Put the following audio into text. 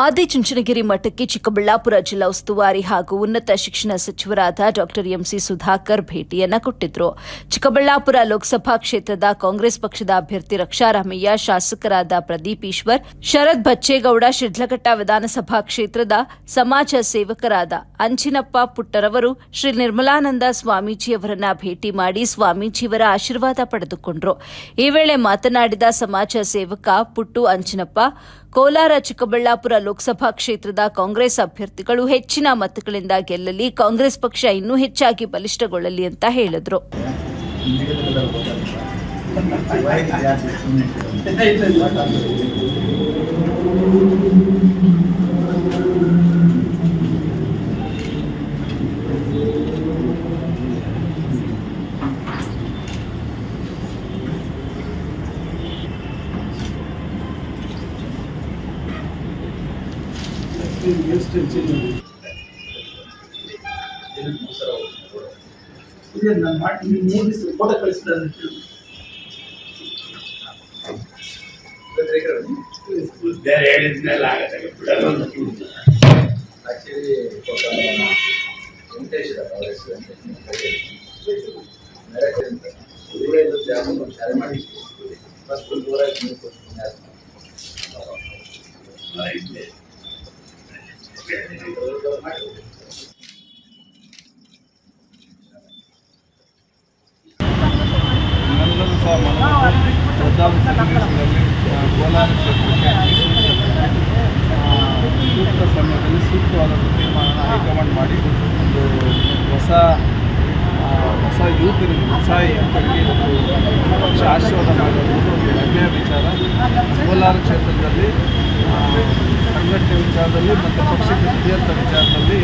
ಆದಿಚುಂಚನಗಿರಿ ಮಠಕ್ಕೆ ಚಿಕ್ಕಬಳ್ಳಾಪುರ ಜಿಲ್ಲಾ ಉಸ್ತುವಾರಿ ಹಾಗೂ ಉನ್ನತ ಶಿಕ್ಷಣ ಸಚಿವರಾದ ಡಾ ಎಂಸಿ ಸುಧಾಕರ್ ಭೇಟಿಯನ್ನ ಕೊಟ್ಟಿದ್ರು. ಚಿಕ್ಕಬಳ್ಳಾಪುರ ಲೋಕಸಭಾ ಕ್ಷೇತ್ರದ ಕಾಂಗ್ರೆಸ್ ಪಕ್ಷದ ಅಭ್ಯರ್ಥಿ ರಕ್ಷಾರಾಮಯ್ಯ, ಶಾಸಕರಾದ ಪ್ರದೀಪ್ ಈಶ್ವರ್, ಶರತ್ ಬಚ್ಚೇಗೌಡ, ಶಿಡ್ಲಘಟ್ಟ ವಿಧಾನಸಭಾ ಕ್ಷೇತ್ರದ ಸಮಾಜ ಸೇವಕರಾದ ಅಂಚಿನಪ್ಪ ಪುಟ್ಟರವರು ಶ್ರೀ ನಿರ್ಮಲಾನಂದ ಸ್ವಾಮೀಜಿಯವರನ್ನ ಭೇಟಿ ಮಾಡಿ ಸ್ವಾಮೀಜಿಯವರ ಆಶೀರ್ವಾದ ಪಡೆದುಕೊಂಡರು. ಈ ವೇಳೆ ಮಾತನಾಡಿದ ಸಮಾಜ ಸೇವಕ ಪುಟ್ಟು ಅಂಚಿನಪ್ಪ, ಕೋಲಾರ ಚಿಕ್ಕಬಳ್ಳಾಪುರ ಲೋಕಸಭಾ ಕ್ಷೇತ್ರದ ಕಾಂಗ್ರೆಸ್ ಅಭ್ಯರ್ಥಿಗಳು ಹೆಚ್ಚಿನ ಮತಗಳಿಂದ ಗೆಲ್ಲಲಿ, ಕಾಂಗ್ರೆಸ್ ಪಕ್ಷ ಇನ್ನೂ ಹೆಚ್ಚಾಗಿ ಬಲಿಷ್ಠಗೊಳ್ಳಲಿ ಅಂತ ಹೇಳಿದರು. ಫೋಟೋ ಕಳಿಸಿದ್ದಾರೆ. ಹೇಳಿದ್ಮೇಲೆ ಆಗತ್ತೆ ಆಕ್ಚುಲಿ ವೆಂಕಟೇಶ್ ಶಾಲೆ ಮಾಡಿ ಫಸ್ಟ್ ದೂರ ನಮ್ಮೆಲ್ಲರೂ ಸಹ ಪ್ರಧಾನ ಸನ್ನಿವೇಶದಲ್ಲಿ ಕೋಲಾರ ಕ್ಷೇತ್ರಕ್ಕೆ ಸೂಕ್ತ ಸಮಯದಲ್ಲಿ ಸೂಕ್ತವಾದ ತೀರ್ಮಾನ ಹೈಕಮಾಂಡ್ ಮಾಡಿ ಒಂದು ಹೊಸ ಯುವಕರಿಗೆ ಉತ್ಸಾಹಿ ಯುವಕರಿಗೆ ಒಂದು ಪಕ್ಷ ಆಶೀರ್ವಾದ ಮಾಡೋದು ಒಂದು ಹೆಮ್ಮೆಯ ವಿಚಾರ. ಕೋಲಾರ ಕ್ಷೇತ್ರದಲ್ಲಿ ಸಂಘಟನೆ ವಿಚಾರದಲ್ಲಿ ಮತ್ತು ಪಕ್ಷಕ್ಕೆ ವಿಚಾರದಲ್ಲಿ